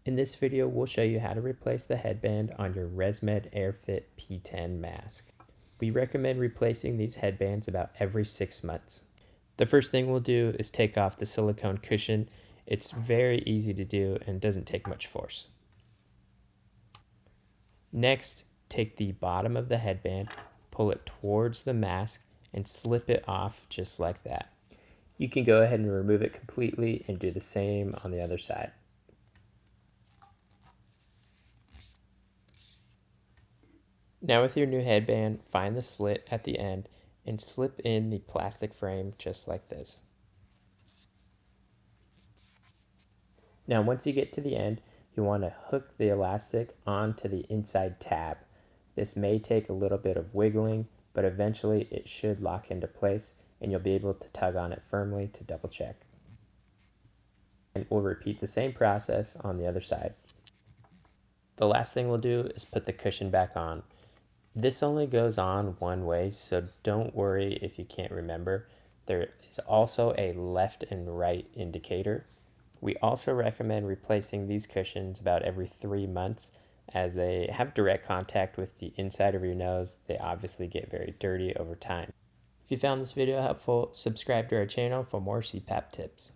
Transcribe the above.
In this video, we'll show you how to replace the headband on your ResMed AirFit P10 mask. We recommend replacing these headbands about every 6 months. The first thing we'll do is take off the silicone cushion. It's very easy to do and doesn't take much force. Next, take the bottom of the headband, pull it towards the mask, and slip it off just like that. You can go ahead and remove it completely and do the same on the other side. Now with your new headband, find the slit at the end and slip in the plastic frame just like this. Now once you get to the end, you want to hook the elastic onto the inside tab. This may take a little bit of wiggling, but eventually it should lock into place and you'll be able to tug on it firmly to double check. And we'll repeat the same process on the other side. The last thing we'll do is put the cushion back on. This only goes on one way, so don't worry if you can't remember. There is also a left and right indicator. We also recommend replacing these cushions about every 3 months as they have direct contact with the inside of your nose. They obviously get very dirty over time. If you found this video helpful, subscribe to our channel for more CPAP tips.